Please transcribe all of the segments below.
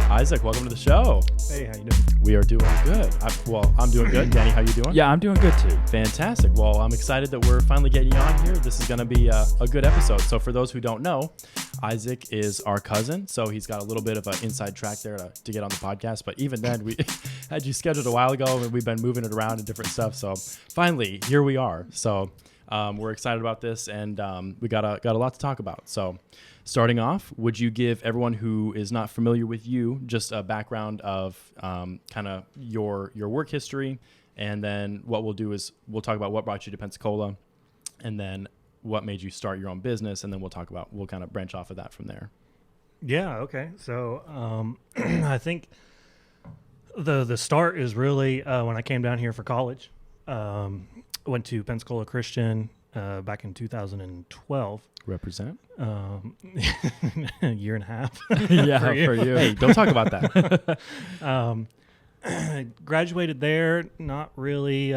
Isaac, welcome to the show. Hey, how you doing? We are doing good. I'm doing good. Danny, how you doing? Yeah, I'm doing good too. Fantastic. Well, I'm excited that we're finally getting you on here. This is going to be a good episode. So for those who don't know, Isaac is our cousin. So he's got a little bit of an inside track there to get on the podcast. But even then, we had you scheduled a while ago and we've been moving it around and different stuff. So finally, here we are. So we're excited about this and we got a lot to talk about. So starting off, would you give everyone who is not familiar with you just a background of kind of your work history, and then what we'll do is we'll talk about what brought you to Pensacola, and then what made you start your own business, and then we'll kind of branch off of that from there. Yeah, okay. So I think the start is really when I came down here for college. Went to Pensacola Christian back in 2012. Represent. A year and a half. Yeah, for you. Hey, don't talk about that. Graduated there, not really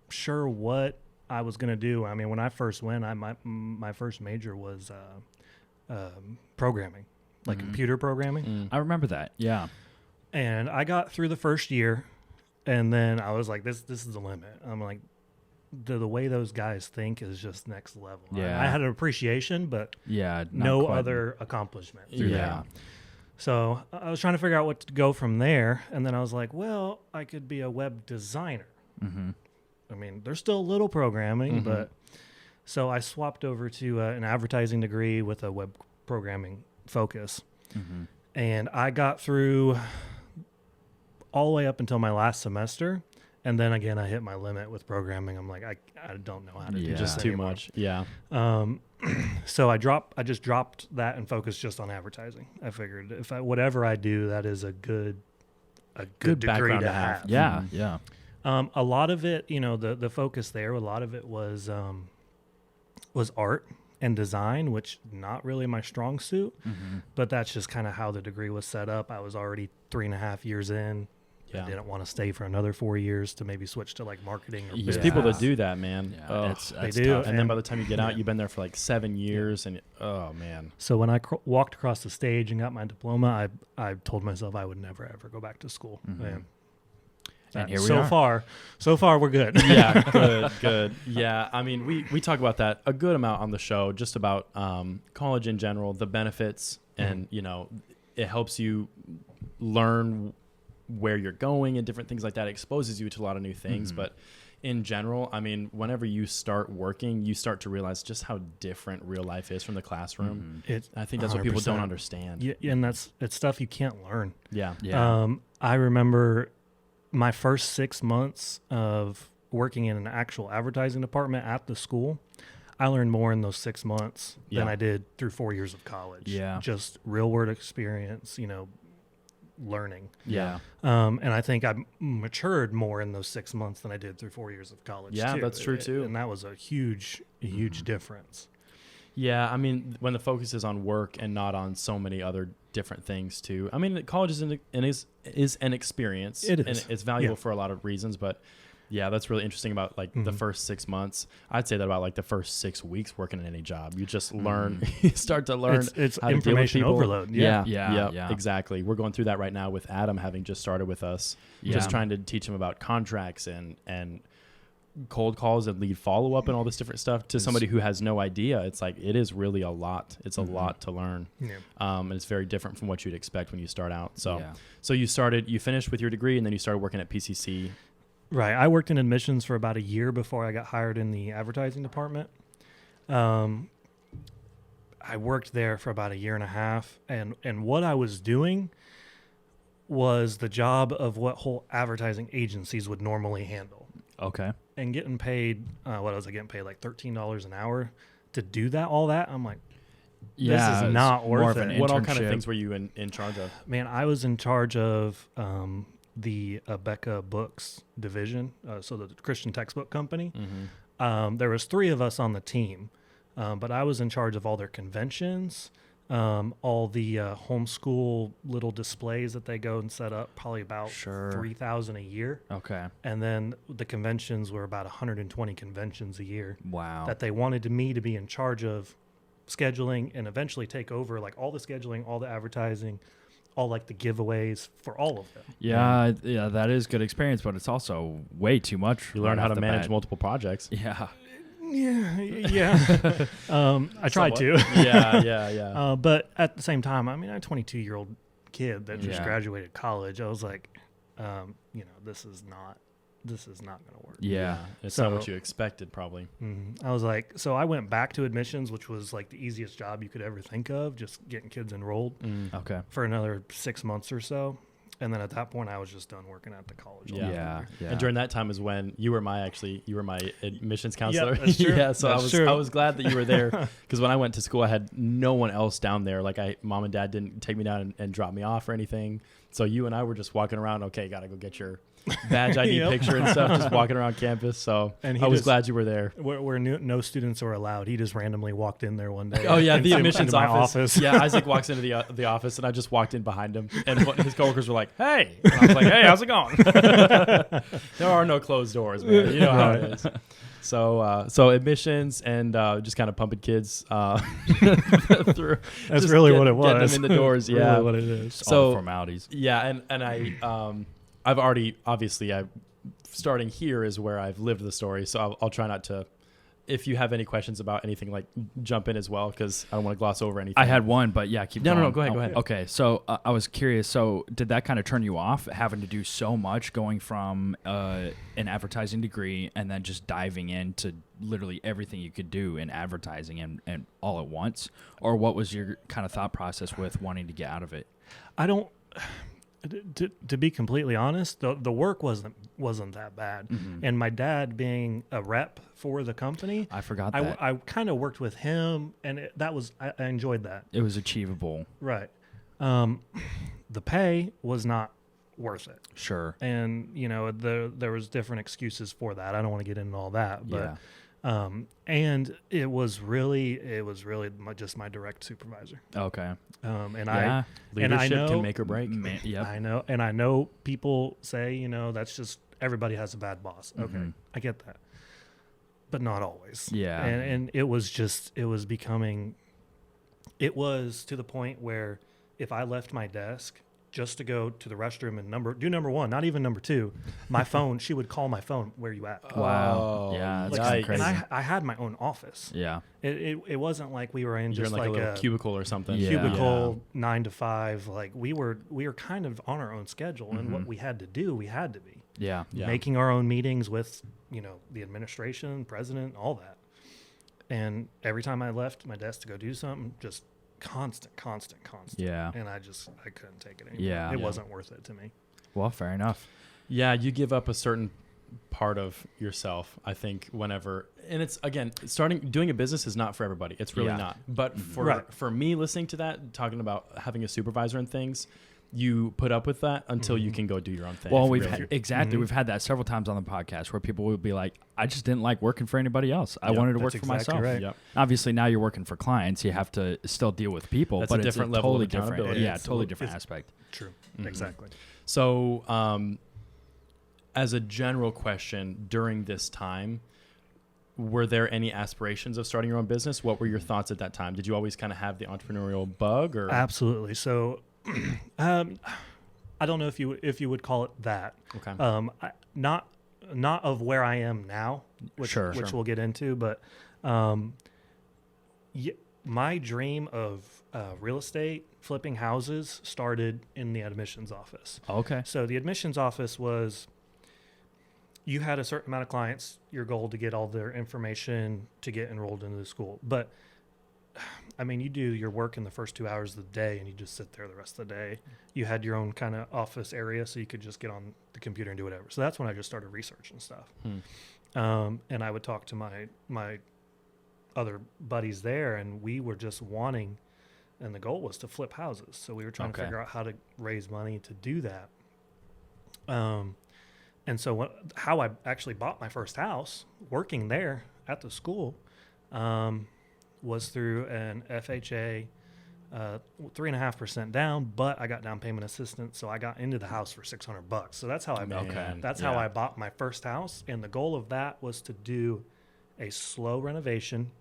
sure what I was going to do. I mean, when I first went, my first major was programming, like computer programming. I remember that. Yeah. And I got through the first year, and then I was like, this is the limit. I'm like, the way those guys think is just next level. Yeah. I had an appreciation, but Yeah. no other accomplishment through Yeah. that. So I was trying to figure out what to go from there. And then I was like, well, I could be a web designer. Mm-hmm. I mean, there's still a little programming, but so I swapped over to an advertising degree with a web programming focus. Mm-hmm. And I got through all the way up until my last semester. And then again, I hit my limit with programming. I'm like, I don't know how to do this Just too anymore. much. Yeah. So I just dropped that and focused just on advertising. I figured whatever I do, that is a good degree background to to have. have. Yeah. Yeah. A lot of it, the focus there, a lot of it was art and design, which not really my strong suit, but that's just kind of how the degree was set up. I was already 3.5 years in. Yeah. I didn't want to stay for another 4 years to maybe switch to like marketing or There's business. people that do that, man. Yeah, Oh, they do. tough. and then by the time you get out, Yeah. you've been there for like 7 years, and oh man. So when I walked across the stage and got my diploma, I told myself I would never ever go back to school. And here we so are. So far we're good. Yeah, good. Yeah, I mean, we talk about that a good amount on the show, just about college in general, the benefits, and it helps you learn where you're going and different things like that. It exposes you to a lot of new things, but in general, I mean, whenever you start working, you start to realize just how different real life is from the classroom. I think that's what people don't understand. Yeah, and it's stuff you can't learn. Yeah. Yeah. I remember my first 6 months of working in an actual advertising department at the school. I learned more in those 6 months than I did through 4 years of college. Yeah. Just real world experience, learning. Yeah. And I think I matured more in those 6 months than I did through 4 years of college. Yeah, too. that's true too. And that was a huge difference. Yeah, I mean, when the focus is on work and not on so many other different things too. I mean, college is an experience. It is. And it's valuable for a lot of reasons, but yeah, that's really interesting about like the first 6 months. I'd say that about like the first 6 weeks working in any job. You just learn, you start to learn It's how to deal with information people. overload. Yeah. Exactly. We're going through that right now with Adam having just started with us, just trying to teach him about contracts and cold calls and lead follow-up and all this different stuff to somebody who has no idea. It's like, it is really a lot. It's a lot to learn. Yeah. And it's very different from what you'd expect when you start out. So you finished with your degree and then you started working at PCC. Right. I worked in admissions for about a year before I got hired in the advertising department. I worked there for about a year and a half, and what I was doing was the job of what whole advertising agencies would normally handle. Okay. And getting paid, what was I getting paid? Like $13 an hour to do all that. I'm like, this is not worth it. What all kind of things were you in charge of? Man, I was in charge of the Abeka Books division, so the Christian textbook company. There was 3 of us on the team, but I was in charge of all their conventions, all the homeschool little displays that they go and set up, probably about 3,000 a year. Okay. And then the conventions were about 120 conventions a year. Wow. That they wanted me to be in charge of scheduling and eventually take over like all the scheduling, all the advertising, all like the giveaways for all of them. Yeah, that is good experience, but it's also way too much. You learn how to manage multiple projects. Yeah. Yeah. I tried to. Yeah. But at the same time, I mean, I'm a 22-year-old kid that just Yeah. graduated college. I was like, this is not going to work. Yeah. It's So- not what you expected, probably. I was like, so I went back to admissions, which was like the easiest job you could ever think of, just getting kids enrolled Okay. for another 6 months or so. And then at that point, I was just done working at the college. Yeah. Yeah. And during that time is when you were my admissions counselor. that's true. Yeah, so That's true. I was glad that you were there because when I went to school, I had no one else down there. Like mom and dad didn't take me down and drop me off or anything. So you and I were just walking around. Okay, gotta go get your badge ID Yep. picture and stuff. Just walking around campus. So And I was glad you were there. Where no students were allowed. He just randomly walked in there one day. Oh yeah, the into admissions my office. office. Yeah, Isaac walks into the office, and I just walked in behind him, and his coworkers were like, "Hey," and I was like, "Hey, how's it going?" There are no closed doors, man. You know how it is. So admissions and just kind of pumping kids through. That's just really what it getting was. them in the doors. Really Yeah, what it is. So- All the formalities. yeah, and I've already obviously starting here is where I've lived the story, so I'll try not to. If you have any questions about anything, like jump in as well, because I don't want to gloss over anything. I had one, but yeah, keep No, going. no, go ahead. Okay, so I was curious. So did that kind of turn you off, having to do so much, going from an advertising degree and then just diving into literally everything you could do in advertising and all at once? Or what was your kind of thought process with wanting to get out of it? I don't. To be completely honest, the work wasn't that bad, and my dad being a rep for the company, I forgot that. I kind of worked with him, and I enjoyed that. It was achievable. Right. The pay was not worth it, Sure. and there was different excuses for that. I don't want to get into all that, but and it was really just my direct supervisor. Okay. And Yeah. Leadership I know can make or break. Yep. I know people say, that's just everybody has a bad boss. Okay. Mhm. I get that. But not always. Yeah. And it was to the point where if I left my desk just to go to the restroom and do number one, not even number two, my phone, she would call my phone, "Where you at?" Wow. Oh, Yeah, that's yikes. kinda crazy. And I had my own office. Yeah. It wasn't like we were in You're just in like a little a cubicle or something. Yeah. cubicle 9 to 5. Like we were kind of on our own schedule, and Mm-hmm. what we had to do, we had to be Yeah. Yeah. making our own meetings with the administration, president, all that. And every time I left my desk to go do something, just constant. Yeah. And I couldn't take it anymore. Yeah. It Yeah. wasn't worth it to me. Well, fair enough. Yeah, you give up a certain part of yourself, I think, whenever, and it's again, doing a business is not for everybody. It's really Yeah. not. But Right. for me, listening to that, talking about having a supervisor and things, you put up with that until you can go do your own thing. Well, Really. we've had that several times on the podcast where people would be like, "I just didn't like working for anybody else. I Yep, wanted to work that's for exactly myself." right. Yep. Obviously, now you're working for clients. You have to still deal with people, That's but a it's different a level of totally different. accountability. Yeah, It's- totally different it's- aspect. True. Mhm. Exactly. So, as a general question, during this time, were there any aspirations of starting your own business? What were your thoughts at that time? Did you always kind of have the entrepreneurial bug, or Absolutely. So, I don't know if you would call it that. okay? Not of where I am now, which Sure. we'll get into, but my dream of real estate, flipping houses, started in the admissions office. Okay. So the admissions office was, you had a certain amount of clients, your goal to get all their information to get enrolled into the school. But I mean, you do your work in the first 2 hours of the day and you just sit there the rest of the day. You had your own kind of office area so you could just get on the computer and do whatever. So that's when I just started researching stuff. And I would talk to my other buddies there, and we were just wanting, and the goal was to flip houses. So we were trying to Okay. figure out how to raise money to do that. And so how I actually bought my first house working there at the school was through an FHA, 3.5% down, but I got down payment assistance. So I got into the house for $600. So that's how I Man, that's yeah. how I bought my first house. And the goal of that was to do a slow renovation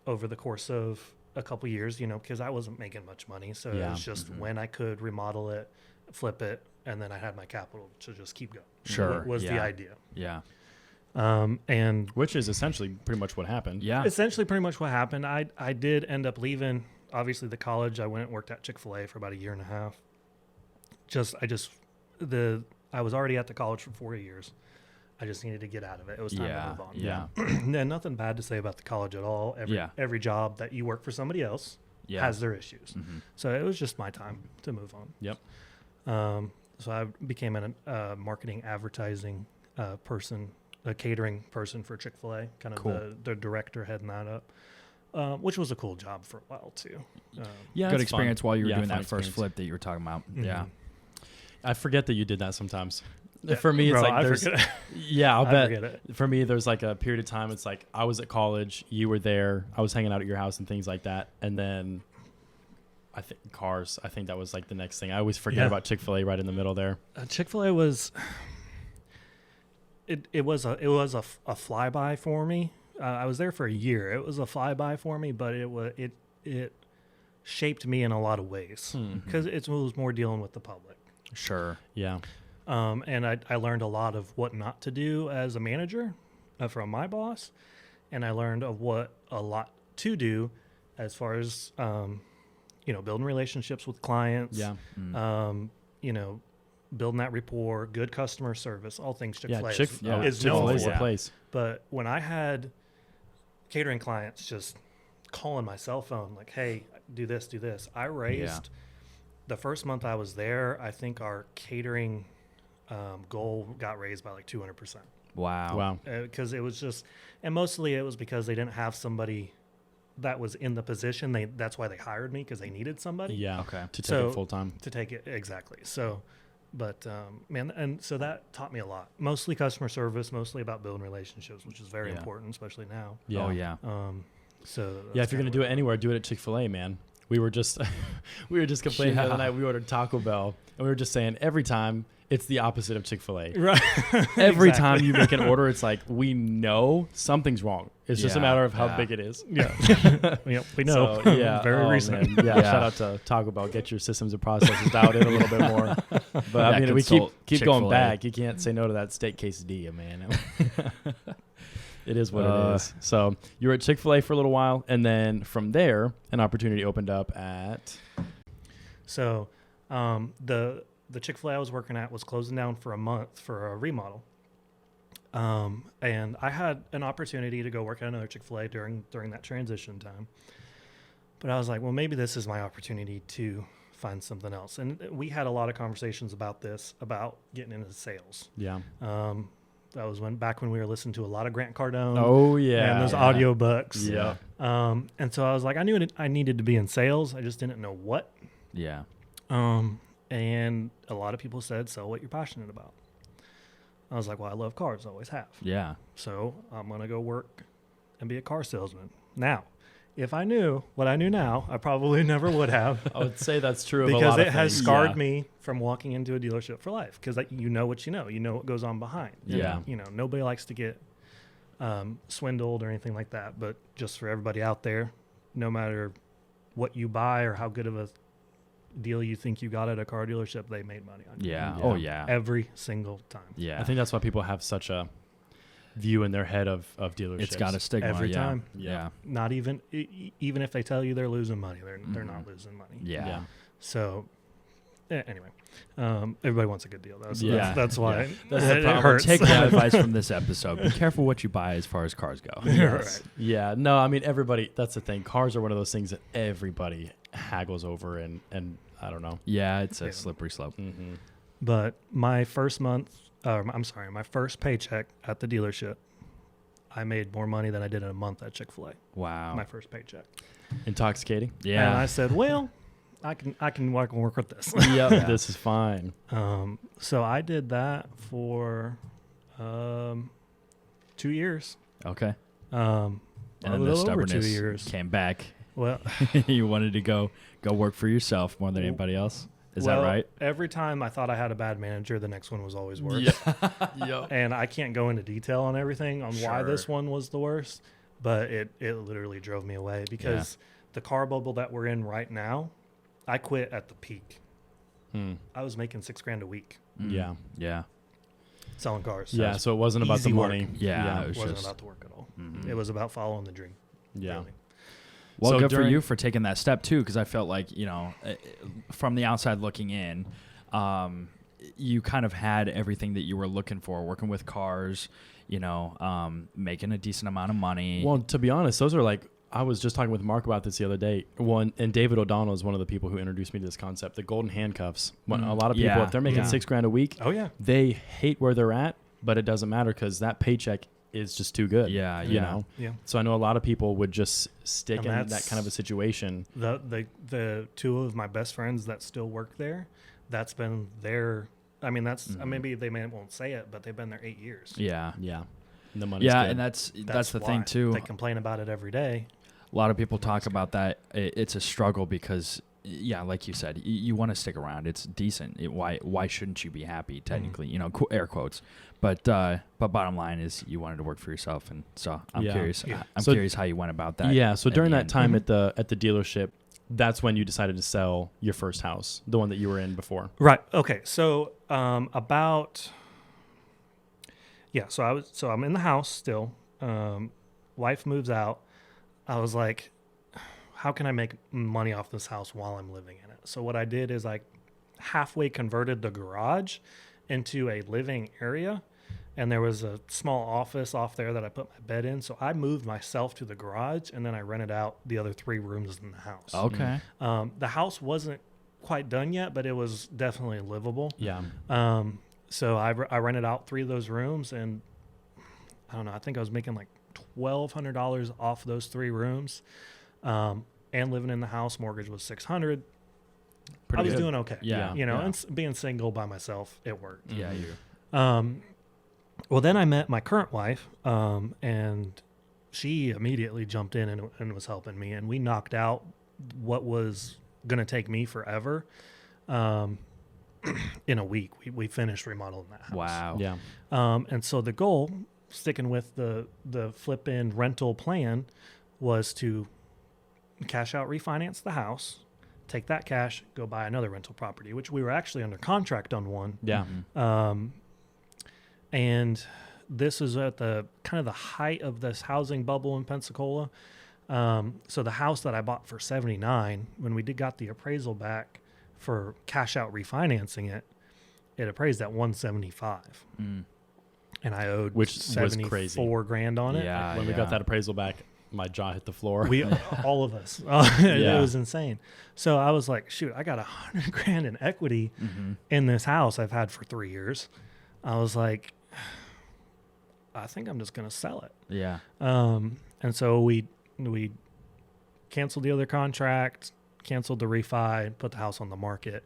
over the course of a couple years, because I wasn't making much money. So it was just when I could remodel it, flip it, and then I had my capital to just keep going. Sure. Was the idea. Yeah. And which is essentially pretty much what happened. Yeah. essentially pretty much what happened. I did end up leaving, obviously, the college. I went and worked at ChickfilA for about a year and a half. I was already at the college for 4 years. I just needed to get out of it. It was time to move on. Yeah. And nothing bad to say about the college at all. Every job that you work for somebody else has their issues. Mm-hmm. So it was just my time to move on. Yep. So I became a marketing advertising person, a catering person for ChickfilA, kind of Cool. the director heading that up, which was a cool job for a while too. Yeah, Good it's experience fun. while you were Yeah, doing fun that first experience. flip that you were talking about. Mhm. Yeah. I forget that you did that sometimes. For me, it's Bro, like there's forget it. yeah, I'll I bet. forget it. For me, there's like a period of time. It's like I was at college, you were there, I was hanging out at your house and things like that, and then I think cars. I think that was like the next thing. I always forget about Chick-fil-A right in the middle there. ChickfilA was it was a flyby for me. I was there for a year. It was a flyby for me, but it shaped me in a lot of ways because it was more dealing with the public. Sure. Yeah. And I learned a lot of what not to do as a manager from my boss, and I learned of what a lot to do as far as building relationships with clients. Yeah. Building that rapport, good customer service, all things Chick-fil-A Yeah, is known Chick-fil-A is for. the place. But when I had catering clients just calling my cell phone like, hey, do this, I raised the first month I was there, I think our catering goal got raised by like 200%. Wow. Because it was just, and mostly it was because they didn't have somebody that was in the position. That's why they hired me, because they needed somebody. Yeah. Okay. To take it full time. To take it, exactly. So, but and so that taught me a lot. Mostly customer service, mostly about building relationships, which is very important, especially now. Yeah. Oh yeah. So If you're gonna do it anywhere, do it at Chick-fil-A, man. We were just complaining the other night. We ordered Taco Bell, and we were just saying every time it's the opposite of Chick-fil-A. Right. Every time you make an order, it's like we know something's wrong. It's just a matter of how big it is. Yeah. Yep, we know. So, yeah. Very recent. Man. Yeah. Shout out to Taco Bell. Get your systems and processes dialed in a little bit more. But I mean, we keep going Chick-fil-A. back. You can't say no to that steak quesadilla, man. It is what it is. So you were at Chick-fil-A for a little while, and then from there, an opportunity opened up at. So the Chick-fil-A I was working at was closing down for a month for a remodel. And I had an opportunity to go work at another Chick-fil-A during that transition time. But I was like, well, maybe this is my opportunity to find something else. And we had a lot of conversations about getting into sales. Yeah. That was back when we were listening to a lot of Grant Cardone. Oh, yeah. And those audio books. Yeah. And so I was like, I knew I needed to be in sales. I just didn't know what. Yeah. And a lot of people said, sell what you're passionate about. I was like, well, I love cars, always have. Yeah. So I'm going to go work and be a car salesman. Now, if I knew what I knew now, I probably never would have. I would say that's true of a because lot of it has things. scarred me from walking into a dealership for life. Because you know what you know what goes on behind. Yeah. And, nobody likes to get swindled or anything like that. But just for everybody out there, no matter what you buy or how good of a deal you think you got at a car dealership, they made money on you. Yeah. Oh yeah. Every single time. Yeah. I think that's why people have such a view in their head of dealerships. It's got a stigma Every time. Yeah. Not even even if they tell you they're losing money, they're not losing money. Yeah. So anyway, everybody wants a good deal. That's why That's the it problem. hurts. Take that advice from this episode. Be careful what you buy as far as cars go. Yes. Yeah. No, I mean, everybody, that's the thing. Cars are one of those things that everybody haggles over and I don't know. Yeah, it's a slippery slope. Mm-hmm. But my first my first paycheck at the dealership, I made more money than I did in a month at Chick-fil-A. Wow. My first paycheck. Intoxicating? And I said, well, I can work with this. Yeah, this is fine. So I did that for 2 years. Okay. And And then the stubbornness came back. Well, You wanted to go work for yourself more than anybody else. Is that right? Every time I thought I had a bad manager, the next one was always worse. Yeah. And I can't go into detail on everything on why this one was the worst, but it literally drove me away because the car bubble that we're in right now, I quit at the peak. I was making $6,000 a week. Yeah. Yeah. Selling cars. Yeah. So it wasn't about the easy work. money. Yeah. It wasn't about the work at all. Mm-hmm. It was about following the dream. Yeah. Really. Well, So good for during- you for taking that step too, because I felt like, from the outside looking in, you kind of had everything that you were looking for, working with cars, making a decent amount of money. Well, to be honest, those are like, I was just talking with Mark about this the other day. And David O'Donnell is one of the people who introduced me to this concept, the golden handcuffs. When a lot of people, if they're making $6,000 a week, they hate where they're at, but it doesn't matter because that paycheck is just too good. Yeah. You know? Yeah. So I know a lot of people would just stick And in that's that kind of a situation. The two of my best friends that still work there, that's been their, maybe they won't say it, but they've been there 8 years. Yeah. Yeah. And the money's Yeah. good. And that's the why. thing too. They complain about it every day. A lot of people talk about that. It's a struggle because, like you said, you want to stick around. It's decent. Why shouldn't you be happy? Technically, air quotes. But bottom line is you wanted to work for yourself, and so I'm curious. Yeah. I'm curious how you went about that. Yeah. So during that end. time at the dealership, that's when you decided to sell your first house, the one that you were in before. Right. Okay. So so I'm in the house still. Wife moves out. I was like, how can I make money off this house while I'm living in it? So what I did is I halfway converted the garage into a living area, and there was a small office off there that I put my bed in. So I moved myself to the garage, and then I rented out the other 3 rooms in the house. Okay. The house wasn't quite done yet, but it was definitely livable. Yeah. So I rented out 3 of those rooms, and I don't know, I think I was making like $1,200 off those 3 rooms, and living in the house. Mortgage was $600. I was doing okay. Yeah. And being single by myself, it worked. Yeah. Well, then I met my current wife, and she immediately jumped in and was helping me, and we knocked out what was going to take me forever. In a week, we finished remodeling that house. Wow. Yeah. And so the goal, sticking with the flip-in rental plan, was to cash out, refinance the house, take that cash, go buy another rental property, which we were actually under contract on one. Yeah. And this is at the kind of the height of this housing bubble in Pensacola. So the house that I bought for $79,000, when we got the appraisal back for cash out refinancing it appraised at $175,000. And I owed Which was crazy. $74,000 on it. Yeah. When we got that appraisal back, my jaw hit the floor. We all of us. It was insane. So I was like, shoot, I got $100,000 in equity in this house I've had for 3 years. I was like, I think I'm just gonna sell it. Yeah. And so we canceled the other contract, canceled the refi, put the house on the market.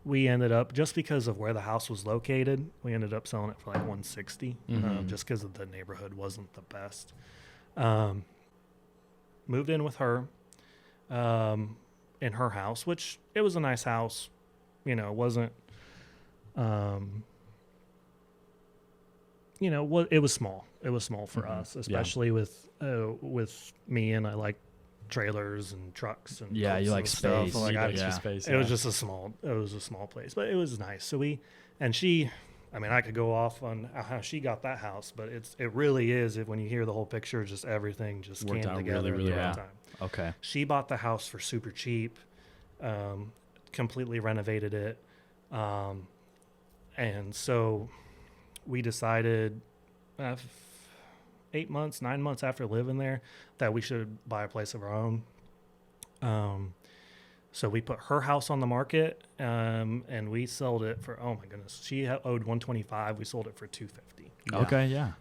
We ended up, just because of where the house was located, we ended up selling it for like $160, just because of the neighborhood wasn't the best. Moved in with her in her house, which it was a nice house. It wasn't, it was small. It was small for us, especially with me, and I like trailers and trucks and Yeah, you like and stuff. space. Like, You I- like Extra space. it was just a small place, but it was nice. So I could go off on how she got that house, but it really is, when you hear the whole picture, just everything just Worked came out together really, really at the right well. time. Okay. She bought the house for super cheap, completely renovated it. And so we decided 9 months after living there that we should buy a place of our own. So we put her house on the market, and we sold it for, oh my goodness, she owed $125,000. We sold it for $250,000. Okay. Yeah.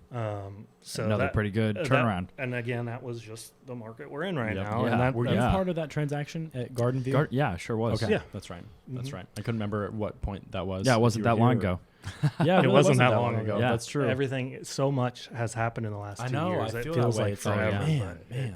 So Another pretty good turnaround. And again, that was just the market we're in right now. Yeah. And that, Were you Yeah. part of that transaction at Garden View? Yeah, sure was. Okay. Yeah. That's right. That's right. I couldn't remember at what point that was. Yeah, it if wasn't you were that long here. ago. Yeah, It really wasn't that long ago. Yeah. That's true. everything, so much has happened in the last 2 I know. years. I It feel feels that way. like It's like, forever. man.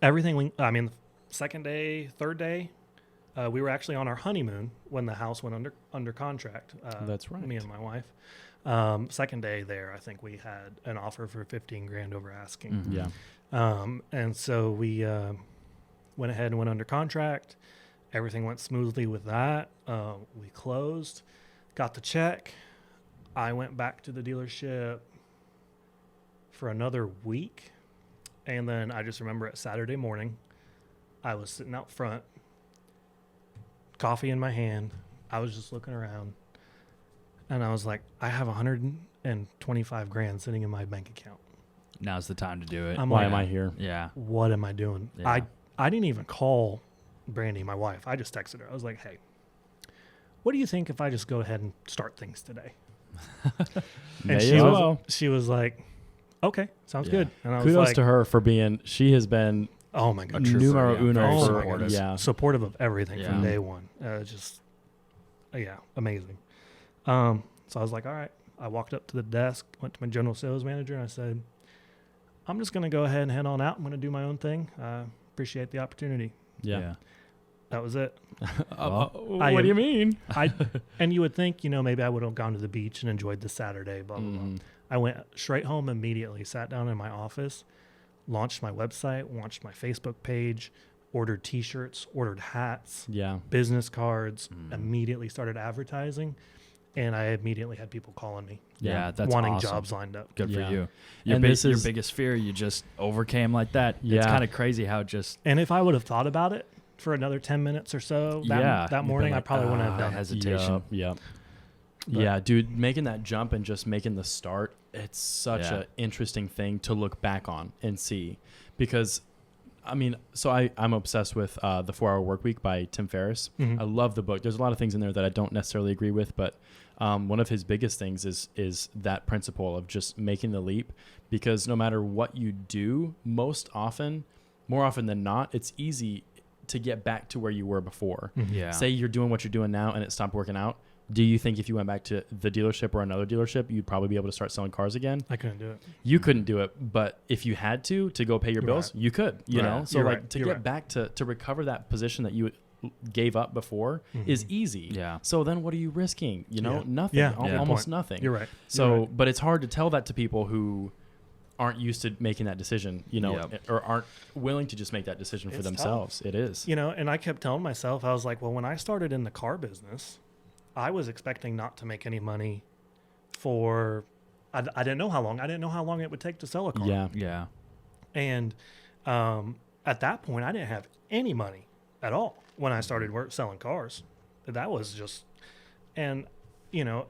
everything. The second day, third day, we were actually on our honeymoon when the house went under contract. That's right. Me and my wife. Second day there, I think we had an offer for $15,000 over asking. Mhm. Yeah. And so we went ahead and went under contract. Everything went smoothly with that. We closed, got the check. I went back to the dealership for another week. And then I just remember it Saturday morning, I was sitting out front, coffee in my hand. I was just looking around and I was like, I have $125,000 sitting in my bank account. Now's the time to do it. Why am I here? Yeah. What am I doing? Yeah. I didn't even call Brandy, my wife. I just texted her. I was like, hey, what do you think if I just go ahead and start things today? And she was like, okay, sounds good. And I was Kudos like, to her for she has been oh my God, numero uno very for, supportive of everything Yeah. from day one. Amazing. So I was like, all right. I walked up to the desk, went to my general sales manager, and I said, I'm just going to go ahead and head on out. I'm going to do my own thing. Appreciate the opportunity. Yeah. That was it. What do you mean? And you would think, maybe I would have gone to the beach and enjoyed the Saturday, blah, blah, blah. I went straight home immediately, sat down in my office, launched my website, launched my Facebook page, ordered T-shirts, ordered hats, business cards, immediately started advertising. And I immediately had people calling me. Yeah, that's wanting awesome. Jobs lined up. Good for you. And Your biggest fear, you just overcame like that. Yeah. It's kind of crazy how just... And if I would have thought about it for another 10 minutes or so that morning, I probably wouldn't have done hesitation. Yeah, dude, making that jump and just making the start, it's such an interesting thing to look back on and see. Because, I'm obsessed with The 4 Hour Workweek by Tim Ferriss. Mm-hmm. I love the book. There's a lot of things in there that I don't necessarily agree with, but one of his biggest things is that principle of just making the leap. Because no matter what you do, more often than not, it's easy to get back to where you were before. Yeah. Say you're doing what you're doing now and it stopped working out. Do you think if you went back to the dealership or another dealership, you'd probably be able to start selling cars again? I couldn't do it. You couldn't do it, but if you had to go pay your bills, you could, you know? So get back to recover that position that you gave up before is easy. Yeah. So then what are you risking? Nothing, almost nothing. You're right. So, but it's hard to tell that to people who aren't used to making that decision, or aren't willing to just make that decision for themselves. Tough. It is. And I kept telling myself, I was like, well, when I started in the car business, I was expecting not to make any money for, I didn't know how long. I didn't know how long it would take to sell a car. Yeah. And at that point, I didn't have any money at all when I started selling cars. That was just, and, I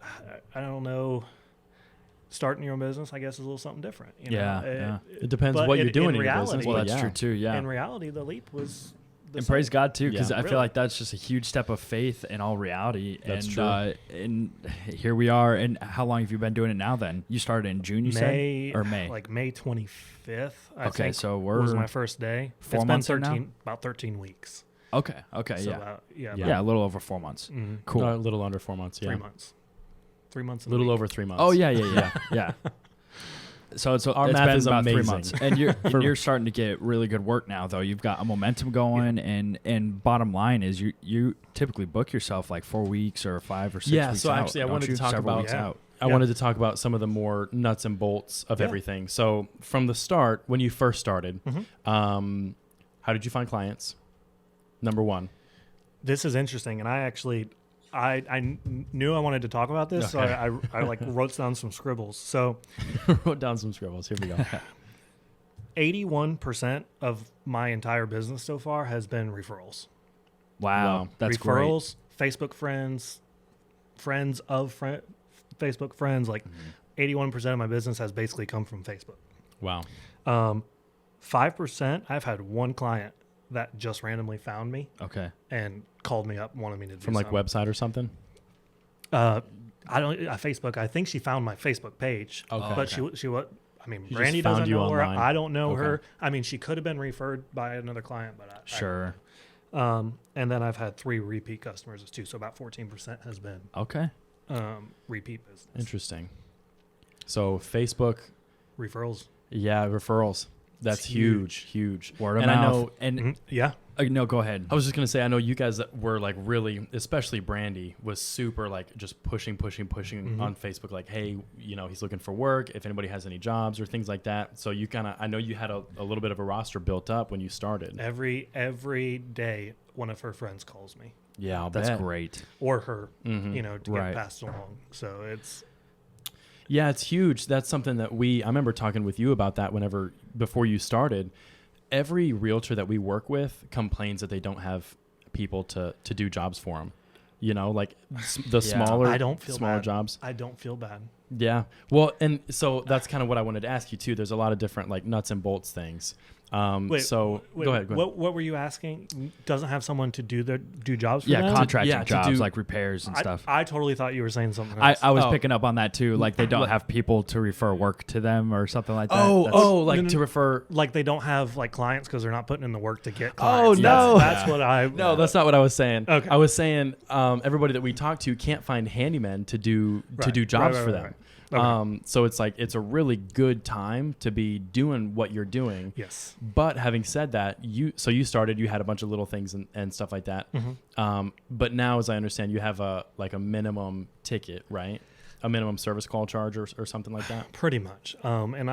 don't know, starting your own business, I guess, is a little something different. It depends what you're doing in reality, your business. Well, that's true too, yeah. In reality, the leap was... And praise God too, because I really feel like that's just a huge step of faith in all reality. That's true. And here we are. And how long have you been doing it now? Then you started in June, you said, or May? Like May 25th. I okay, think so was my first day. 4 months been now? About 13 weeks. Okay, So yeah, a little over 4 months. Mm-hmm. Cool. A little under 4 months. 3 months. 3 months. A little over 3 months. Oh yeah. So it's Our it's math been is about 3 amazing. months, and you're starting to get really good work now. Though you've got a momentum going, and bottom line is you typically book yourself like 4 weeks or 5 or 6 weeks. Yeah. So out, actually, I wanted to talk Several about weeks out. I wanted to talk about some of the more nuts and bolts of everything. So from the start, when you first started, how did you find clients? Number one. This is interesting, and I knew I wanted to talk about this, so I like wrote down some scribbles. So wrote down some scribbles. Here we go. 81% of my entire business so far has been referrals. Wow, that's referrals, great. Facebook friends of Facebook friends. Like 81% of my business has basically come from Facebook. Wow. 5%. I've had one client that just randomly found me. Okay. And called me up, wanted me to do from like website or something. Facebook. I think she found my Facebook page. Okay. But she what? I mean, She Brandy just found doesn't you know her. online. I don't know Okay. her. I mean, she could have been referred by another client, but Sure. and then I've had 3 repeat customers too. So about 14% has been Okay. Repeat business. Interesting. So Facebook, referrals. yeah, referrals. That's huge. Word of and mouth. I know, and Yeah. No, go ahead. I was just gonna say, I know you guys were like really, especially Brandy was super like just pushing on Facebook, like, hey, you know, he's looking for work. If anybody has any jobs or things like that. So you kind of, I know you had a little bit of a roster built up when you started. Every day, one of her friends calls me. Yeah, That's bet. great. Or her, you know, to Right. get passed along. So it's. Yeah, it's huge. That's something that I remember talking with you about that before you started. Every realtor that we work with complains that they don't have people to do jobs for them. You know, like the smaller, I don't feel smaller bad. jobs. I don't feel bad. Yeah. Well, and so that's kind of what I wanted to ask you too. There's a lot of different like nuts and bolts things. Go ahead. What were you asking? Doesn't have someone to do jobs for Yeah, them? contracting to jobs do- like repairs and stuff. I totally thought you were saying something I else. was picking up on that too. Like they don't have people to refer work to them or something like that. To refer. Like they don't have like clients because they're not putting in the work to get Oh, clients. no. That's what I. No, that's not what I was saying. Okay. I was saying everybody that we talk to can't find handymen to do jobs for them. Right. Okay. So it's like it's a really good time to be doing what you're doing. Yes. But having said that, you started, you had a bunch of little things and stuff like that. But now, as I understand, you have a minimum ticket, right? A minimum service call charge or something like that. Pretty much. And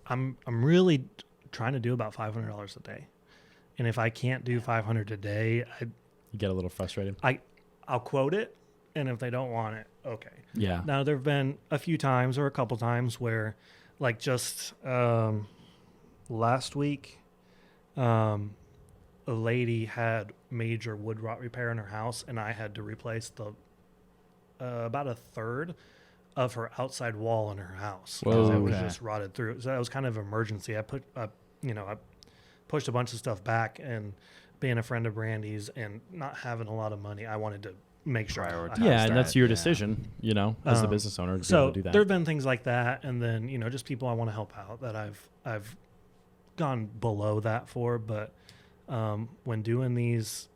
I'm really trying to do about $500 a day. And if I can't do 500 a day, You get a little frustrated. I'll quote it. And if they don't want it, okay. Yeah. Now, there have been a few times or a couple times where, like just last week, a lady had major wood rot repair in her house, and I had to replace about a third of her outside wall in her house because it was just rotted through. So that was kind of an emergency. I pushed a bunch of stuff back, and being a friend of Brandy's and not having a lot of money, I wanted to make sure. Yeah, and that's your decision, you know, as the business owner to be able to do that. There have been things like that, and then, you know, just people I want to help out that I've gone below that for. But when doing these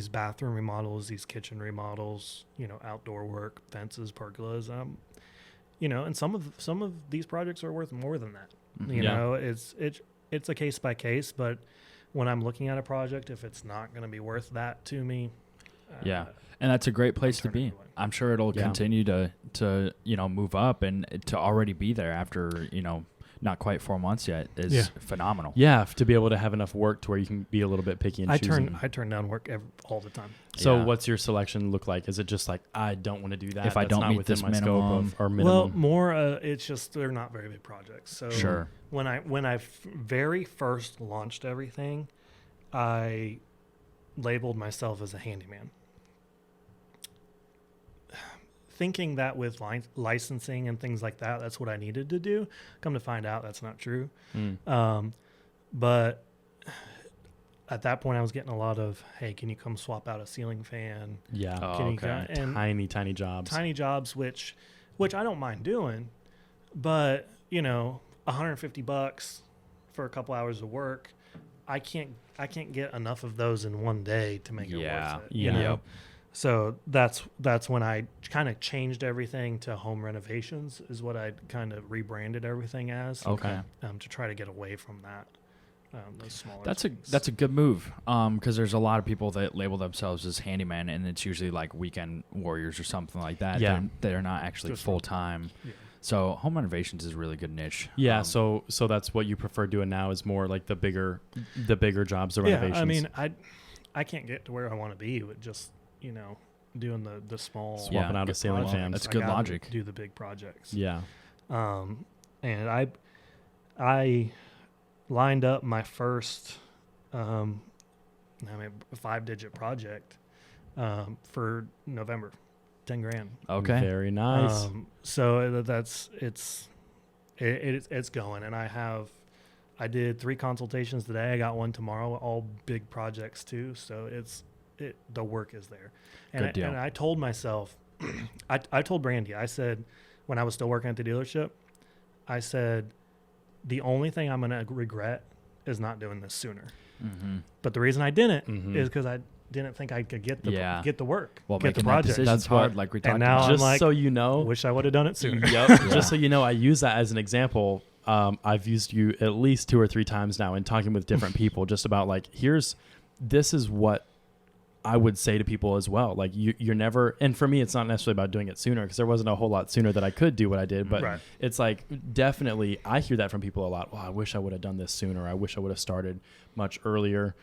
bathroom remodels, these kitchen remodels, you know, outdoor work, fences, pergolas, you know, and some of these projects are worth more than that. You know, it's a case by case, but when I'm looking at a project, if it's not going to be worth that to me. And that's a great place to be. I'm sure it'll continue to you know, move up, and to already be there after, you know, not quite 4 months yet is phenomenal. Yeah, to be able to have enough work to where you can be a little bit picky and choosy. I turn down work all the time. So what's your selection look like? Is it just like, I don't want to do that? If I don't meet this minimum. Or minimum? Well, more it's just they're not very big projects. So Sure. when I very first launched everything, I labeled myself as a handyman, thinking that with licensing and things like that, that's what I needed to do. Come to find out, that's not true. But at that point, I was getting a lot of, hey, can you come swap out a ceiling fan? Yeah. Tiny jobs. Tiny jobs, which I don't mind doing, but you know, $150 for a couple hours of work, I can't get enough of those in one day to make it worth it. You know? So that's when I kind of changed everything to Home Renovations, is what I kind of rebranded everything as. Okay. To try to get away from that. Those smaller. That's a good move. Because there's a lot of people that label themselves as handyman, and it's usually like weekend warriors or something like that. Yeah. They're not actually full time. Yeah. So Home Renovations is a really good niche. Yeah. So that's what you prefer doing now, is more like the bigger jobs, the renovations. I mean, I can't get to where I want to be with just, you know, doing the small swapping out a ceiling fan. That's good logic. Do the big projects. Yeah. And I lined up my first 5-digit project for November, $10,000. Okay. Very nice. So it's going, and I did 3 consultations today. I got one tomorrow, all big projects too. So the work is there. And Good deal. And I told myself, I told Brandy, I said, when I was still working at the dealership, I said, the only thing I'm going to regret is not doing this sooner. Mm-hmm. But the reason I didn't is because I didn't think I could get the work, well, get the making project. that decision That's hard. Like we And talked now about. I'm Just like, so you know, wish I would have done it sooner. Just so you know, I use that as an example. I've used you at least 2 or 3 times now in talking with different people just about like, this is what I would say to people as well. Like you're never, and for me, it's not necessarily about doing it sooner because there wasn't a whole lot sooner that I could do what I did, but Right. it's like, definitely I hear that from people a lot. Well, I wish I would have done this sooner. I wish I would have started much earlier.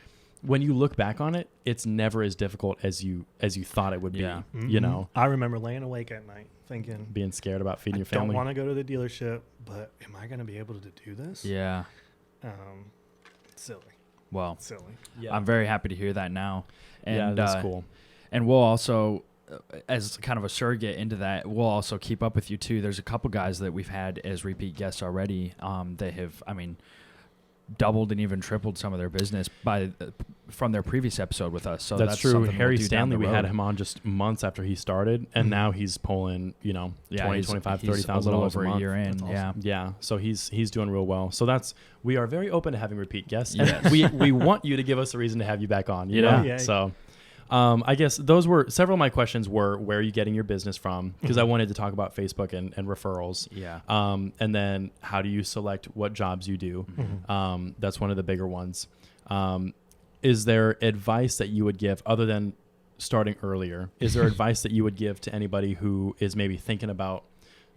When you look back on it, it's never as difficult as you thought it would be, Yeah. you know, I remember laying awake at night thinking, being scared about feeding I your family. don't want to go to the dealership, but am I going to be able to do this? Yeah. Silly. Well, Yeah. I'm very happy to hear that now. And, yeah, that's cool. And we'll also, as kind of a surrogate into that, we'll also keep up with you too. There's a couple guys that we've had as repeat guests already. They have, doubled and even tripled some of their business from their previous episode with us. So that's true. something we'll Harry do down Stanley, the we road. had him on just months after he started, and now he's pulling, 20, he's 25, he's $30,000 a little a over month. a year in. That's awesome. Yeah. Yeah, so he's doing real well. So we are very open to having repeat guests. And Yes. we want you to give us a reason to have you back on. You Yeah. know? Yeah. So I guess those were several of my questions were, where are you getting your business from? Because I wanted to talk about Facebook and referrals. Yeah. And then how do you select what jobs you do? That's one of the bigger ones. Is there advice that you would give other than starting earlier? Is there advice that you would give to anybody who is maybe thinking about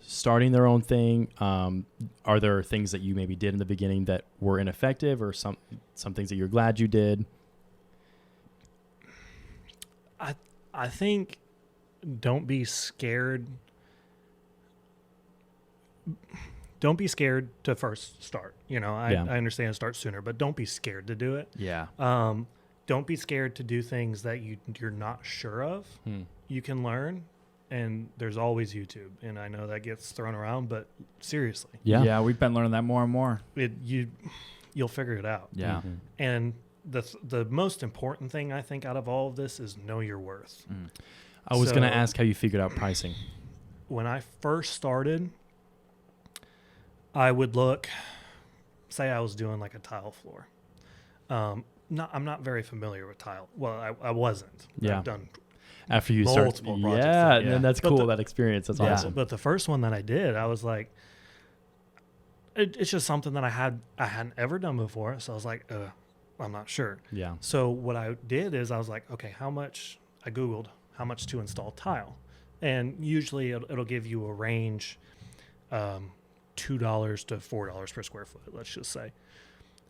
starting their own thing? Are there things that you maybe did in the beginning that were ineffective, or some things that you're glad you did? I think don't be scared. Don't be scared to first start. I understand start sooner, but don't be scared to do it. Yeah. Don't be scared to do things that you're not sure of. You can learn, and there's always YouTube. And I know that gets thrown around, but seriously, Yeah. Yeah. We've been learning that more and more. you'll figure it out. Yeah. And the most important thing I think out of all of this is know your worth. I was going to So- ask how you figured out pricing. When I first started, I would say I was doing like a tile floor. I'm not very familiar with tile. Well, I wasn't. Yeah. I've done After you start, multiple projects. yeah, Yeah. and that's But cool. That experience, that's Yeah. awesome. But the first one that I did, I was like, it's just something that I hadn't ever done before. So I was like, I'm not sure. Yeah, So what I did is I was like, okay, I Googled how much to install tile. And usually it'll give you a range, $2 to $4 per square foot, let's just say.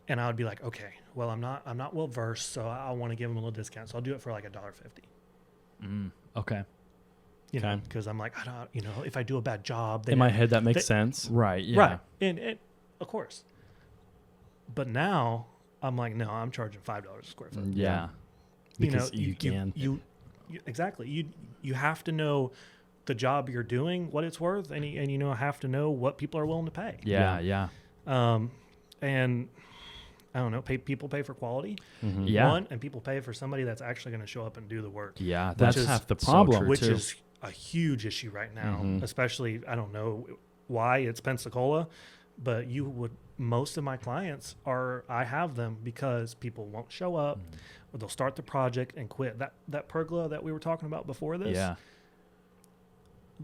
And I would be like, okay, well, I'm not well versed, so I want to give them a little discount. So I'll do it for like $1.50. Okay. Okay. Because I'm like, I don't, if I do a bad job, in my head that makes sense. Right. Yeah. right. And of course. But now I'm like, no, I'm charging $5 a square foot. Yeah. Because you can. Exactly. You have to know the job you're doing, what it's worth, and you have to know what people are willing to pay. Yeah. Yeah. And I don't know, people pay for quality. Mhm. Yeah. One, and people pay for somebody that's actually going to show up and do the work. Yeah. That's is half the so problem. true. Which too. is a huge issue right now, Mhm. especially, I don't know why it's Pensacola, but most of my clients I have them because people won't show up, or they'll start the project and quit. That pergola that we were talking about before this, Yeah.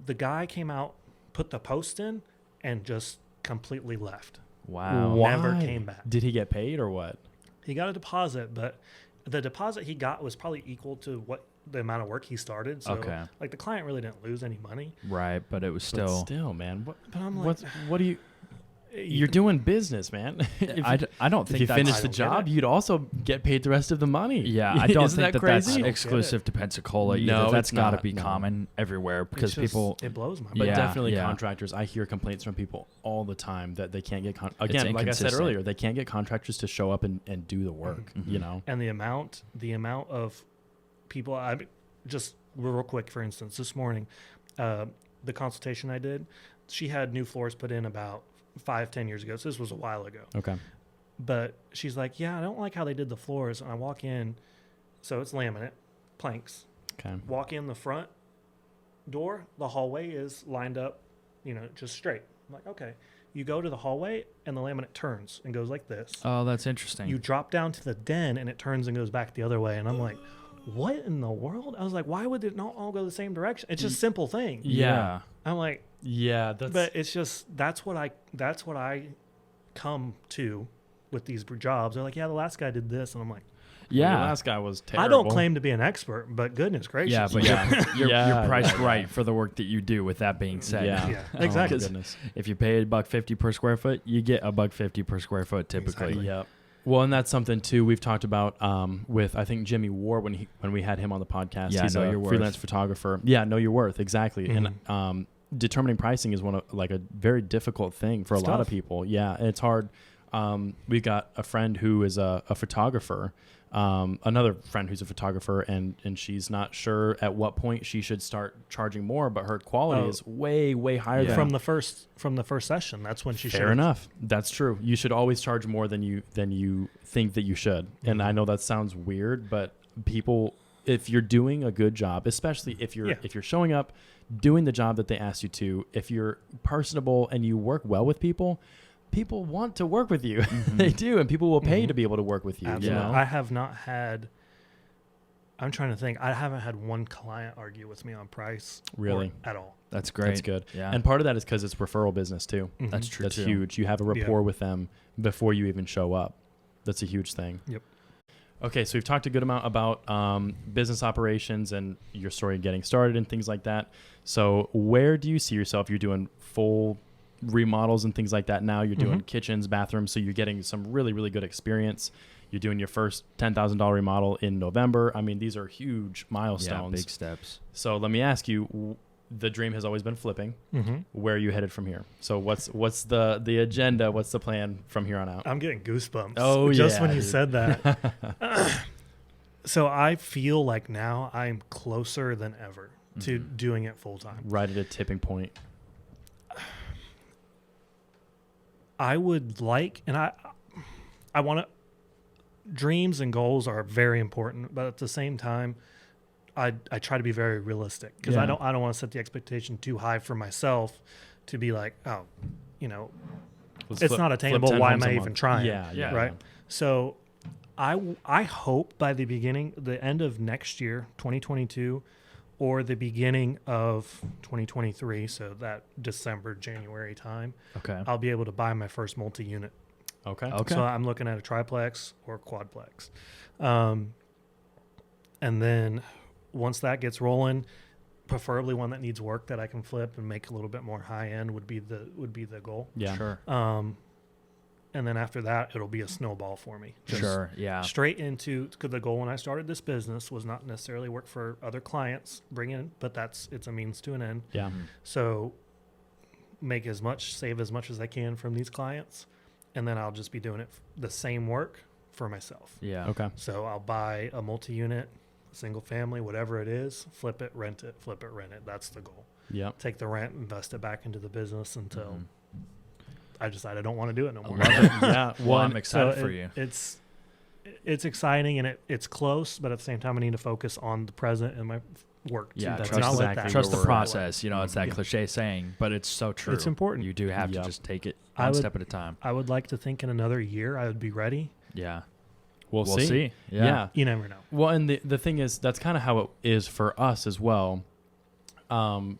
the guy came out, put the post in, and just completely left. Wow. Why? Never came back. Did he get paid or what? He got a deposit, but the deposit he got was probably equal to the amount of work he started. So Okay. like the client really didn't lose any money. Right. But it was But still. still, man. What? But I'm like, What do you? You're doing business, man. I don't If think you that's. finish I the don't get job, it. you'd also get paid the rest of the money. Yeah, I don't Isn't think that that's crazy? exclusive to Pensacola either. No, That's it's got to not, be no. common everywhere because it's just- people. it blows my But mind. Yeah, definitely yeah. contractors. I hear complaints from people all the time that they can't get again, like I said inconsistent. earlier, they can't get contractors to show up and do the work. Mhm. You know. And the amount of people, just real quick, for instance, this morning, the consultation I did, she had new floors put in about 5-10 years ago. So this was a while ago. Okay. But she's like, yeah, I don't like how they did the floors. And I walk in, so it's laminate, planks. Okay. Walk in the front door, the hallway is lined up, just straight. I'm like, okay. You go to the hallway, and the laminate turns and goes like this. Oh, that's interesting. You drop down to the den, and it turns and goes back the other way. And I'm like, what in the world? I was like, why would it not all go the same direction? It's just a simple thing. yeah. I'm like, Yeah. That's. but it's just that's what I come to with these jobs. They're like, yeah, the last guy did this. And I'm like, The last guy was terrible. I don't claim to be an expert, but goodness gracious. Yeah, but you're priced right for the work that you do. With that being said, Yeah, exactly. Oh, goodness. If you pay $1.50 per square foot, you get $1.50 per square foot typically. Exactly. Yep. Well, and that's something too we've talked about with I think Jimmy Ward when we had him on the podcast. Yeah, he's know a your worth. freelance photographer. Yeah, know your worth, exactly. And determining pricing is one of like a very difficult thing for a lot of people. Yeah, and it's hard. We've got a friend who is a photographer. Another friend who's a photographer, and she's not sure at what point she should start charging more, but her quality is way higher than from the first session. That's when she should. Fair enough. That's true. You should always charge more than you think that you should. And I know that sounds weird, but people, if you're doing a good job, especially if you're showing up, doing the job that they asked you to, if you're personable and you work well with people want to work with you. They do, and people will pay to be able to work with you. Absolutely. You know? I have not had. I'm trying to think. I haven't had one client argue with me on price. Really? At all. That's great. That's good. Yeah. And part of that is because it's referral business too. That's true. That's too. huge. You have a rapport with them before you even show up. That's a huge thing. Yep. Okay, so we've talked a good amount about business operations and your story getting started and things like that. So where do you see yourself? You're doing full remodels and things like that now. You're doing kitchens, bathrooms, so you're getting some really good experience. You're doing your first $10,000 remodel in November. I mean, these are huge milestones. Yeah, big steps. So let me ask you, the dream has always been flipping. Where are you headed from here? So what's the agenda? What's the plan from here on out? I'm getting goosebumps. Oh, just yeah, when you dude. said that. So I feel like now I'm closer than ever to doing it full time. Right at a tipping point. I would like, and I want to. Dreams and goals are very important, but at the same time, I try to be very realistic because I don't want to set the expectation too high for myself to be like, oh, it's not attainable. Why am I even trying? Yeah. Right. So I hope by the end of next year, 2022, or the beginning of 2023, so that December, January time, Okay. I'll be able to buy my first multi-unit. Okay. So I'm looking at a triplex or quadplex. And then once that gets rolling, preferably one that needs work that I can flip and make a little bit more high end would be the goal. Yeah. Sure. And then after that, it'll be a snowball for me. Just Sure. Yeah. Straight into, because the goal when I started this business was not necessarily work for other clients, but it's a means to an end. Yeah. So save as much as I can from these clients, and then I'll just be doing the same work for myself. Yeah. Okay. So I'll buy a multi-unit, single family, whatever it is, flip it, rent it, rent it. That's the goal. Yeah. Take the rent, invest it back into the business until I decide I don't want to do it no more. Yeah. Well, I'm excited So for you. It's exciting and it's close, but at the same time, I need to focus on the present and my work too. Yeah, That's trust not let exactly that Trust go the away. process. It's that cliche saying, but it's so true. It's important. You do have to Yep. just take it I one would- step at a time. I would like to think in another year I would be ready. Yeah. We'll We'll see. see. Yeah. You never know. Well, and the thing is, that's kind of how it is for us as well. I'm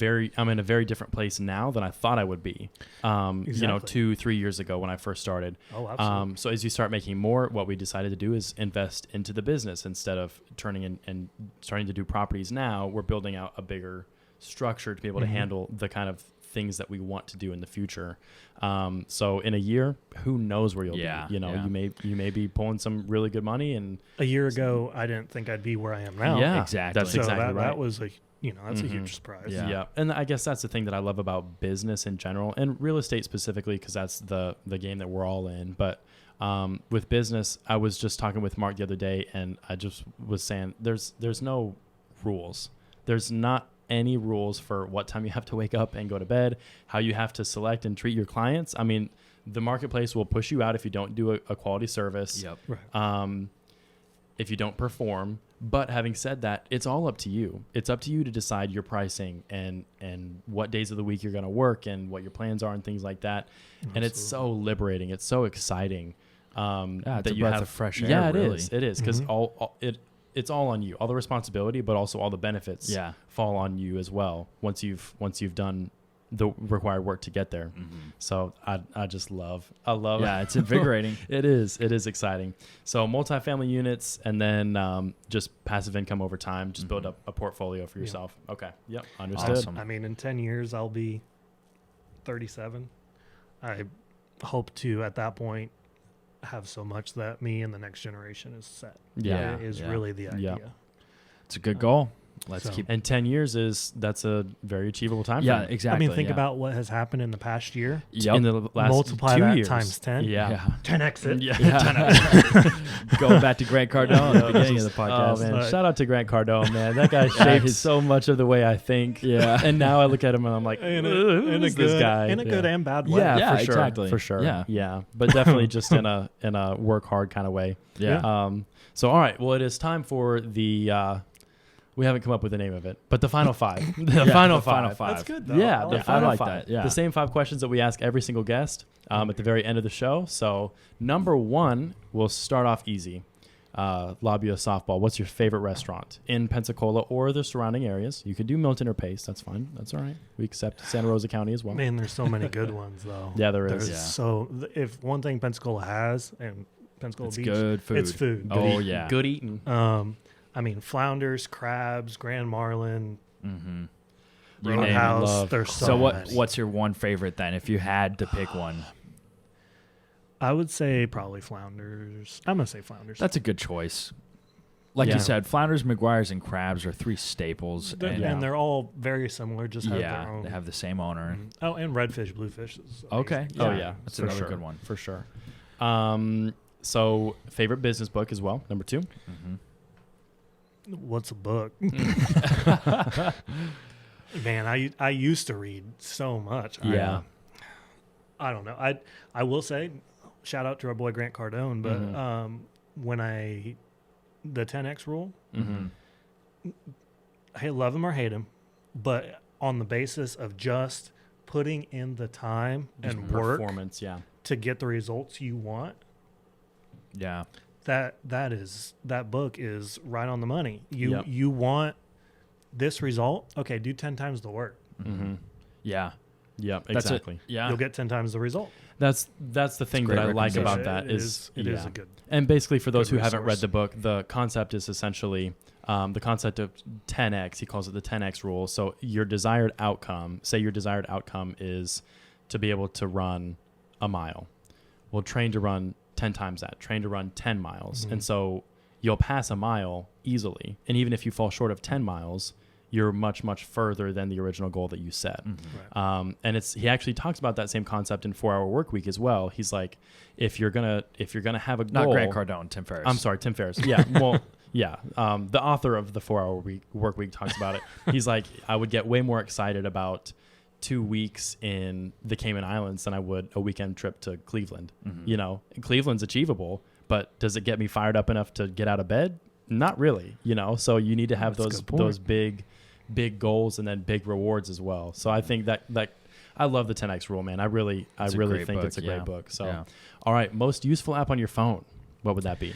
in a very different place now than I thought I would be. Exactly. 2-3 years ago when I first started. Oh, absolutely. So as you start making more, what we decided to do is invest into the business instead of turning in and starting to do properties. Now we're building out a bigger structure to be able to handle the kind of things that we want to do in the future. So in a year, who knows where you'll be? You may be pulling some really good money, and A year ago, I didn't think I'd be where I am now. yeah, exactly. That's So exactly right. that was that's a huge surprise. Yeah. And I guess that's the thing that I love about business in general and real estate specifically, because that's the game that we're all in. But with business, I was just talking with Mark the other day, and I just was saying there's no rules. There's not any rules for what time you have to wake up and go to bed, how you have to select and treat your clients. I mean, the marketplace will push you out if you don't do a quality service. Yep. Right. If you don't perform. But having said that, it's all up to you. It's up to you to decide your pricing and what days of the week you're going to work and what your plans are and things like that. And it's so liberating. It's so exciting. It's that a you breath have of fresh air. Yeah, really. it is because it's all on you. All the responsibility, but also all the benefits fall on you as well. Once you've done the required work to get there. So I love Yeah, it's invigorating. It is exciting. So multifamily units, and then just passive income over time. Just build up a portfolio for yourself. Okay. Yep. Understood. Awesome. I mean, in 10 years, I'll be 37. I hope to, at that point, have so much that me and the next generation is set. Yeah. Is really the idea. Yeah. It's a good goal. Let's keep. And 10 years that's a very achievable time Yeah, frame. exactly. I mean, think about what has happened in the past year. In the last Multiply 2 that years. times 10. Yeah. 10x it. Yeah. Going back to Grant Cardone at the beginning of the podcast. Oh, man. Shout out to Grant Cardone, man. That guy shaped so much of the way I think. Yeah. And now I look at him and I'm like, who's this guy? In a good and bad way. Yeah, Yeah, for sure. exactly. For sure. Yeah. Yeah. But definitely just in a work hard kind of way. Yeah. So, all right. Well, it is time for the, we haven't come up with the name of it, but the final five. The final five. That's good, though. Yeah, I the like final like five. that, yeah. The same 5 questions that we ask every single guest at the very end of the show. So, number 1, we'll start off easy. Lob you a softball. What's your favorite restaurant in Pensacola or the surrounding areas? You could do Milton or Pace. That's fine. That's all right. We accept Santa Rosa County as well. Man, there's so many good ones, though. Yeah, there is. There's so if one thing Pensacola has, and Pensacola It's Beach, good food. it's food. Oh, yeah. Good eating. I mean, flounders, crabs, Grand Marlin, Mm-hmm. You name it. Roadhouse. love. There's so, So many. what's your one favorite then? If you had to pick one, I would say probably flounders. I'm gonna say flounders. that's a good choice. Like Yeah. you said, flounders, McGuire's, and crabs are 3 staples. And they're all very similar. Just have their own. they have the same owner. Oh, and redfish, bluefish is Okay. amazing. Oh, yeah. That's for another sure. good one. For sure. So, favorite business book as well, number 2. Mm-hmm. What's a book? Man, I used to read so much. Yeah. I don't know. I will say, shout out to our boy Grant Cardone, but when the 10x rule, I love him or hate him, but on the basis of just putting in the time and work Performance, yeah. to get the results you want, Yeah. that book is right on the money. Yep. You want this result, okay, do 10 times the work. Mm-hmm. Yeah. Yep, That's exactly. it. Yeah. You'll get 10 times the result. That's the thing great that I like recommendation. about that It is it is a good. And basically, for those good who haven't read resource. the book, the concept is essentially the concept of 10x. He calls it the 10x rule. So your desired outcome, say your desired outcome is to be able to run a mile. Well, train to run 10 times that. Train to run 10 miles. Mhm. And so you'll pass a mile easily. And even if you fall short of 10 miles, you're much, much further than the original goal that you set. Right. And he actually talks about that same concept in 4 Hour Work Week as well. He's like, if you're gonna have a goal, Not Grant Cardone, Tim Ferriss. I'm sorry, Tim Ferriss. Yeah, well, yeah. The author of the 4 Hour Work Week talks about it. He's like, I would get way more excited about 2 weeks in the Cayman Islands than I would a weekend trip to Cleveland. Mhm. You know, Cleveland's achievable, but does it get me fired up enough to get out of bed? Not really. You know, so you need to have That's a those good point. those big goals and then big rewards as well. So I think that I love the 10x rule, man. I really It's a think great it's a book, great yeah. book. So, Yeah. all right, most useful app on your phone. What would that be?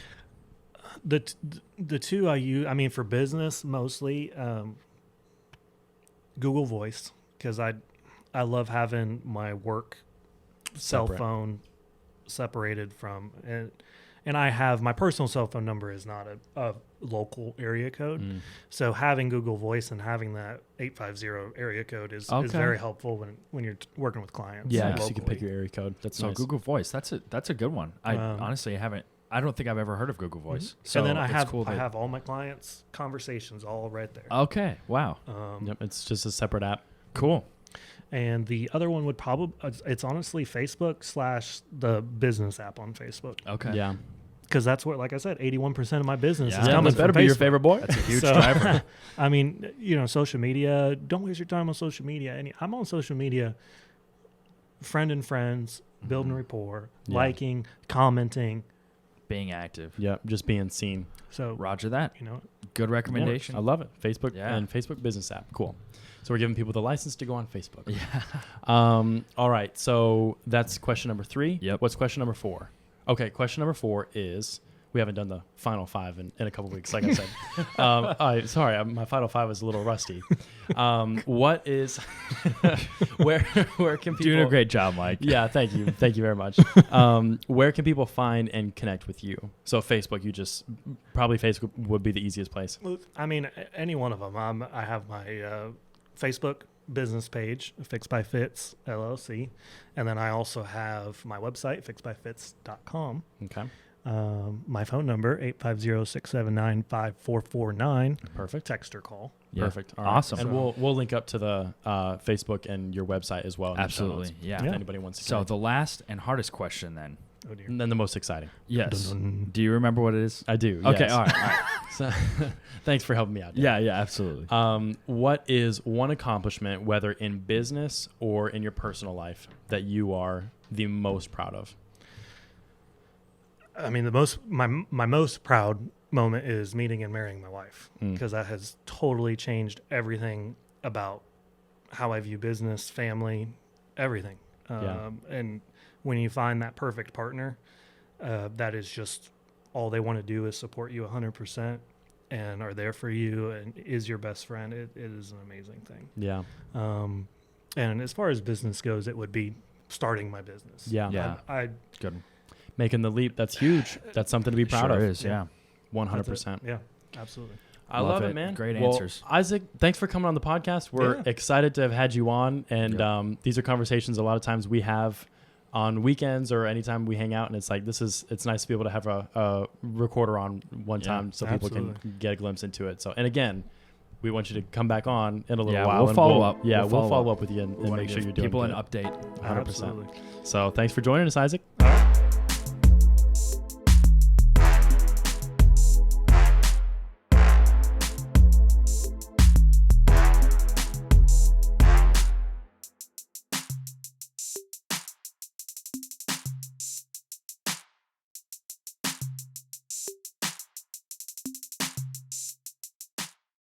The two I use, I mean, for business mostly, Google Voice, because I love having my work cell Separate. phone separated from and I have my personal cell phone number is not a local area code. So having Google Voice and having that 850 area code is Okay. very helpful when you're working with clients. Yeah, Yeah. because you can pick locally. your area code. That's So nice. Google Voice, that's a good one. I honestly haven't. I don't think I've ever heard of Google Voice. So And then I it's have cool I that- have all my clients' conversations all right there. Okay. Wow. Yep, it's just a separate app. Cool. And the other one would probably, it's honestly Facebook / the business app on Facebook. Okay. Yeah, Because that's what, like I said, 81% of my business Yeah. is yeah, coming that better from be your Facebook. favorite boy. That's a huge So- driver. I mean, social media, don't waste your time on social media. I'm on social media, friend and friends, building rapport, Yeah. liking, commenting. Being active. Yep, just being seen. So, Roger that. you know, Good recommendation. I love it. Facebook Yeah. and Facebook business app. Cool. So we're giving people the license to go on Facebook. Yeah. All right. So that's question number 3. Yep. What's question number 4? Okay. Question number 4 is, We haven't done the final 5 in a couple weeks, like I said. Sorry, my final 5 is a little rusty. What is where can people Doing a great job, Mike. Yeah, thank you very much. Where can people find and connect with you? So Facebook, probably Facebook would be the easiest place. Well, I mean, any one of them. I have my Facebook business page, Fix by Fitz LLC, and then I also have my website, fixbyfitz.com. Okay. My phone number, 850-679-5449. Perfect. Text or call. Yeah. Perfect. All right. Awesome. And we'll link up to the Facebook and your website as well. Absolutely. If anybody wants to. So the last and hardest question then. Oh dear. And then the most exciting. Yes. Dun-dun. Do you remember what it is? I do. Okay. Yes. All right. So, thanks for helping me out. Dan. Yeah. Absolutely. What is one accomplishment, whether in business or in your personal life, that you are the most proud of? I mean, my most proud moment is meeting and marrying my wife, because that has totally changed everything about how I view business, family, everything. And when you find that perfect partner, that is just all they want to do is support you 100% and are there for you and is your best friend. It is an amazing thing. Yeah. And as far as business goes, it would be starting my business. Yeah. I Good. Making the leap. That's huge. That's something to be proud Sure of. is. Yeah. 100%. Yeah, absolutely. I Love love it, it. man. Great Well, answers. Isaac, thanks for coming on the podcast. We're excited to have had you on. And these are conversations a lot of times we have on weekends or anytime we hang out. And it's like, it's nice to be able to have a recorder on one time so people can get a glimpse into it. So, and again, we want you to come back on in a little while. We'll follow up. Yeah, we'll follow up with you and We wanna make sure give you're doing people good. an update. 100%. Absolutely. So thanks for joining us, Isaac.